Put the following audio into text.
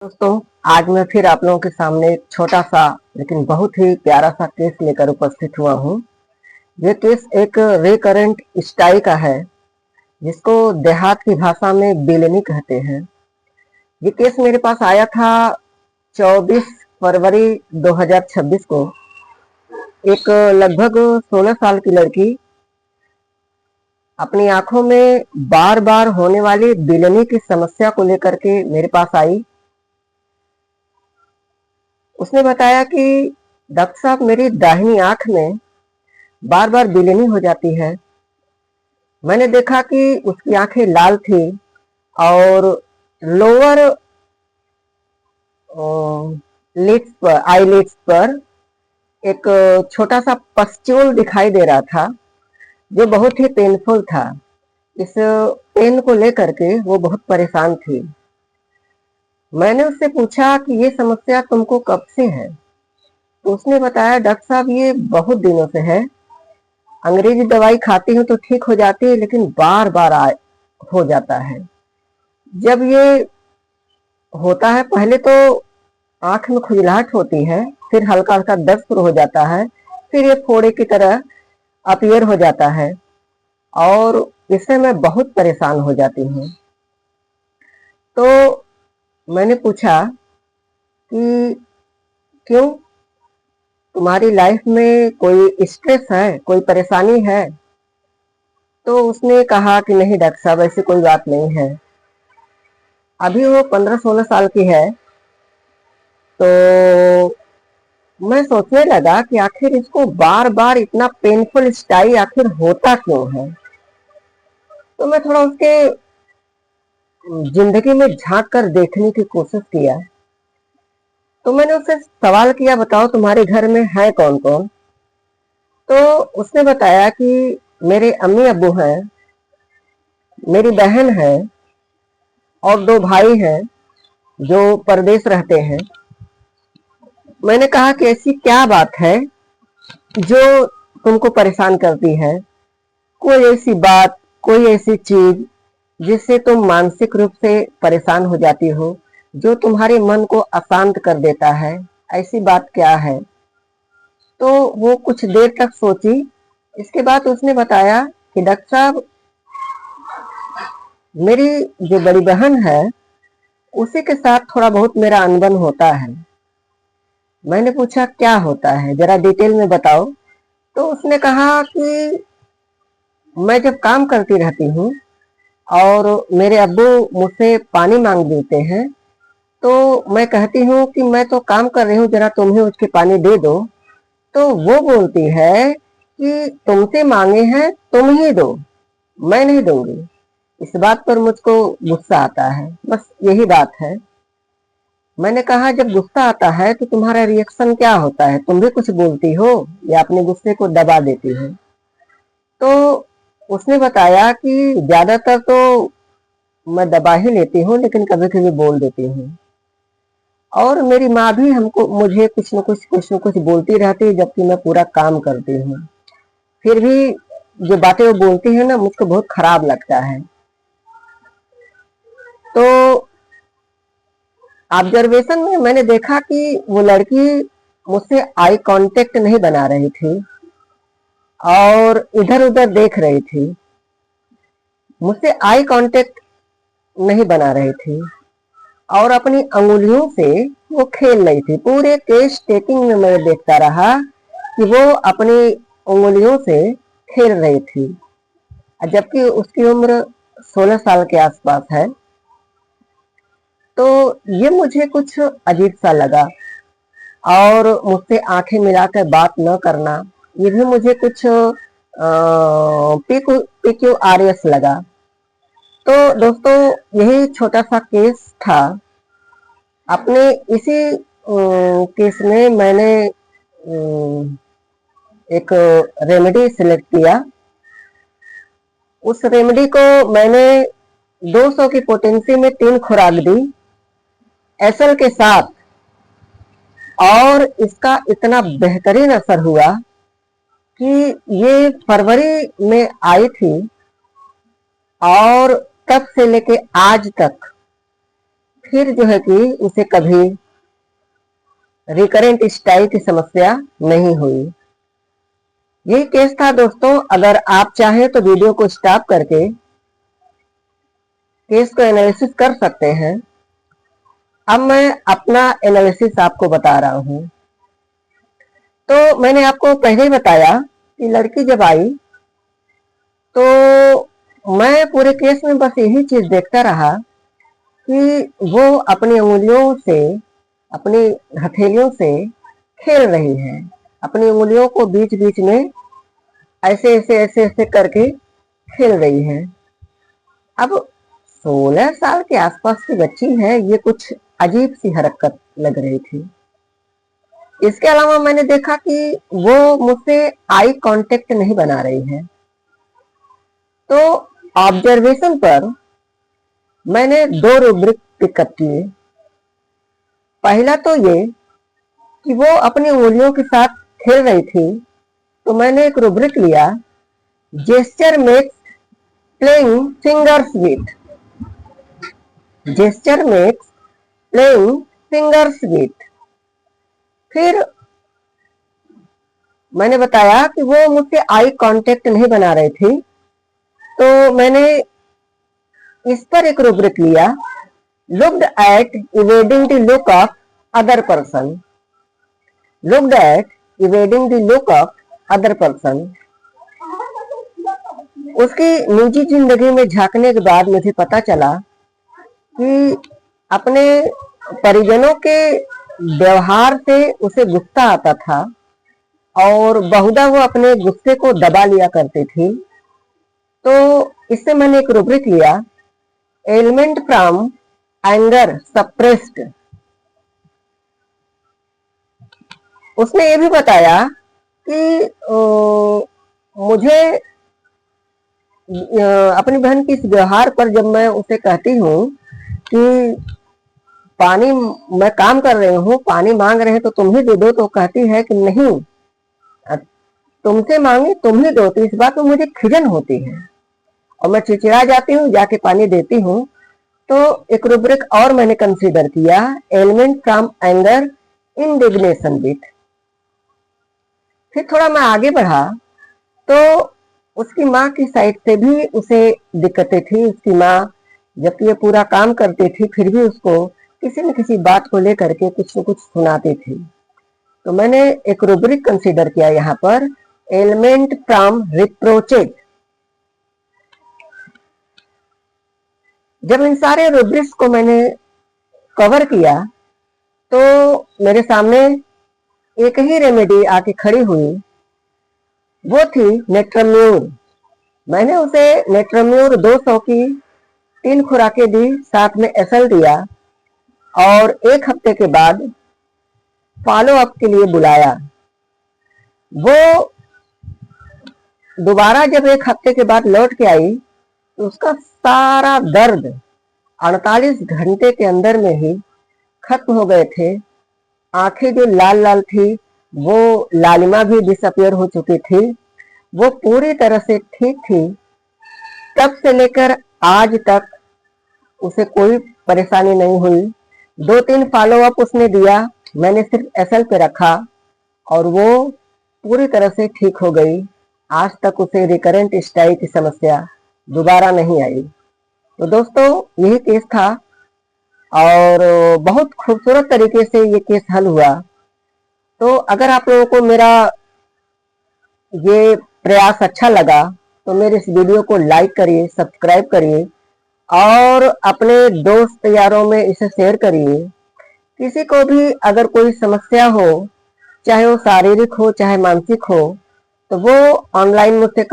दोस्तों, आज मैं फिर आप लोगों के सामने एक छोटा सा लेकिन बहुत ही प्यारा सा केस लेकर उपस्थित हुआ हूँ। ये केस एक रिकरेंट स्टाई का है, जिसको देहात की भाषा में बिलनी कहते हैं। ये केस मेरे पास आया था 24 फरवरी 2026 को। एक लगभग 16 साल की लड़की अपनी आंखों में बार बार होने वाली बिलनी की समस्या को लेकर के मेरे पास आई। उसने बताया कि डॉक्टर साहब, मेरी दाहिनी आंख में बार बार बिलनी हो जाती है। मैंने देखा कि उसकी आंखें लाल थी और लोअर लिड्स पर, आईलिड्स पर एक छोटा सा पस्ट्यूल दिखाई दे रहा था, जो बहुत ही पेनफुल था। इस पेन को लेकर के वो बहुत परेशान थी। मैंने उससे पूछा कि ये समस्या तुमको कब से है? तो उसने बताया, डॉक्टर साहब, ये बहुत दिनों से है। अंग्रेजी दवाई खाती हूँ तो ठीक हो जाती है, लेकिन बार बार हो जाता है। जब ये होता है, पहले तो आंख में खुजलाहट होती है, फिर हल्का हल्का दर्द शुरू हो जाता है, फिर ये फोड़े की तरह अपीयर हो जाता है और इससे मैं बहुत परेशान हो जाती हूँ। तो मैंने पूछा कि क्यों, तुम्हारी लाइफ में कोई स्ट्रेस है, कोई परेशानी है? तो उसने कहा कि नहीं डॉक्टर साहब, ऐसी कोई बात नहीं है। अभी वो 15-16 साल की है। तो मैं सोचने लगा कि आखिर इसको बार बार इतना पेनफुल स्टाई आखिर होता क्यों है। तो मैं थोड़ा उसके जिंदगी में झांक कर देखने की कोशिश किया। तो मैंने उससे सवाल किया, बताओ तुम्हारे घर में है कौन कौन? तो उसने बताया कि मेरे अम्मी अब्बू हैं, मेरी बहन है और 2 भाई हैं जो परदेश रहते हैं। मैंने कहा कि ऐसी क्या बात है जो तुमको परेशान करती है? कोई ऐसी बात, कोई ऐसी चीज जिससे तुम मानसिक रूप से परेशान हो जाती हो, जो तुम्हारे मन को अशांत कर देता है, ऐसी बात क्या है? तो वो कुछ देर तक सोची। इसके बाद उसने बताया कि डॉक्टर साहब, मेरी जो बड़ी बहन है उसी के साथ थोड़ा बहुत मेरा अनबन होता है। मैंने पूछा क्या होता है, जरा डिटेल में बताओ। तो उसने कहा कि मैं जब काम करती रहती हूँ और मेरे अब्बू मुझसे पानी मांग देते हैं, तो मैं कहती हूँ कि मैं तो काम कर रही हूँ, जरा तुम ही उठ के पानी दे दो। तो वो बोलती है कि तुमसे मांगे हैं, तुम ही दो, मैं नहीं दूंगी। इस बात पर मुझको गुस्सा आता है, बस यही बात है। मैंने कहा, जब गुस्सा आता है तो तुम्हारा रिएक्शन क्या होता है? तुम भी कुछ बोलती हो या अपने गुस्से को दबा देती हो? तो उसने बताया कि ज्यादातर तो मैं दबा ही लेती हूँ, लेकिन कभी कभी बोल देती हूँ। और मेरी माँ भी हमको मुझे कुछ न कुछ बोलती रहती है, जबकि मैं पूरा काम करती हूँ। फिर भी जो बातें वो बोलती है ना, मुझको बहुत खराब लगता है। तो ऑब्जर्वेशन में मैंने देखा कि वो लड़की मुझसे आई कांटेक्ट नहीं बना रही थी और इधर उधर देख रही थी, मुझसे आई कांटेक्ट नहीं बना रही थी और अपनी अंगुलियों से वो खेल रही थी। पूरे केस टेकिंग में मैं देखता रहा कि वो अपनी उंगलियों से खेल रही थी, जबकि उसकी उम्र 16 साल के आसपास है। तो ये मुझे कुछ अजीब सा लगा और मुझसे आंखें मिलाकर बात न करना, ये भी मुझे कुछ PQRS लगा। तो दोस्तों, यही छोटा सा केस था। अपने इसी केस में मैंने एक रेमेडी सिलेक्ट किया। उस रेमेडी को मैंने 200 की पोटेंसी में 3 खुराक दी एसएल के साथ, और इसका इतना बेहतरीन असर हुआ कि ये फरवरी में आई थी और तब से लेके आज तक फिर जो है कि उसे कभी रिकरेंट स्टाइल की समस्या नहीं हुई। यही केस था दोस्तों। अगर आप चाहें तो वीडियो को स्टॉप करके केस को एनालिसिस कर सकते हैं। अब मैं अपना एनालिसिस आपको बता रहा हूं। तो मैंने आपको पहले ही बताया कि लड़की जब आई तो मैं पूरे केस में बस यही चीज देखता रहा कि वो अपनी उंगलियों से, अपनी हथेलियों से खेल रही है। अपनी उंगलियों को बीच बीच में ऐसे ऐसे ऐसे ऐसे करके खेल रही है। अब 16 साल के आसपास की बच्ची है, ये कुछ अजीब सी हरकत लग रही थी। इसके अलावा मैंने देखा कि वो मुझसे आई कांटेक्ट नहीं बना रही है। तो ऑब्जर्वेशन पर मैंने 2 रूब्रिक पिकअप किए। पहला तो ये कि वो अपनी उंगलियों के साथ खेल रही थी, तो मैंने एक रूब्रिक लिया, gesture makes playing fingers with. Gesture makes playing fingers with. फिर मैंने बताया कि वो मुझसे आई कांटेक्ट नहीं बना रही थी, तो मैंने इस पर एक रूब्रिक लिया, looked at evading the look of other person. Looked at evading the look of other person. उसकी निजी जिंदगी में झांकने के बाद मुझे पता चला कि अपने परिजनों के व्यवहार से उसे गुस्सा आता था और बहुधा वो अपने गुस्से को दबा लिया करती थी। तो इससे मैंने एक रूब्रिक लिया, एलिमेंट फ्रॉम एंगर सप्रेस्ड। उसने ये भी बताया कि मुझे अपनी बहन के इस व्यवहार पर जब मैं उसे कहती हूँ कि पानी, मैं काम कर रही हूँ, पानी मांग रहे हैं तो तुम ही दे दो, तो कहती है कि नहीं, तुमसे मांगे तुम ही दो। तो इस बात में मुझे खिजन होती है और मैं चिड़चिड़ा जाती हूँ, जाके पानी देती हूँ। तो एक रूब्रिक और मैंने कंसीडर किया, element from anger indignation with. फिर थोड़ा मैं आगे बढ़ा तो उसकी माँ की साइड से भी उसे दिक्कतें थी। उसकी माँ जबकि ये पूरा काम करती थी, फिर भी उसको किसी न किसी बात को लेकर के कुछ न कुछ सुनाती थी। तो मैंने एक रूब्रिक कंसीडर किया यहाँ पर, एलिमेंट फ्रॉम रिप्रोचेज। जब इन सारे रूब्रिक्स को मैंने कवर किया तो मेरे सामने एक ही रेमेडी आके खड़ी हुई, वो थी नेट्रम्यूर। मैंने उसे नेट्रम्यूर 200 की 3 खुराकें दी, साथ में एसएल दिया और 1 हफ्ते के बाद फॉलो अप के लिए बुलाया। वो दोबारा जब 1 हफ्ते के बाद लौट के आई तो उसका सारा दर्द 48 घंटे के अंदर में ही खत्म हो गए थे। आंखें जो लाल लाल थी वो लालिमा भी डिसअपियर हो चुकी थी। वो पूरी तरह से ठीक थी। तब से लेकर आज तक उसे कोई परेशानी नहीं हुई। 2-3 फॉलो अप उसने दिया, मैंने सिर्फ एसएल पे रखा और वो पूरी तरह से ठीक हो गई। आज तक उसे रिकरेंट स्टाइल की समस्या दोबारा नहीं आई। तो दोस्तों यही केस था और बहुत खूबसूरत तरीके से ये केस हल हुआ। तो अगर आप लोगों को मेरा ये प्रयास अच्छा लगा तो मेरे इस वीडियो को लाइक करिए, सब्सक्राइब करिए और अपने दोस्त यारों में इसे शेयर करिए। किसी को भी अगर कोई समस्या हो, चाहे वो शारीरिक हो चाहे मानसिक हो, तो वो ऑनलाइन मुझसे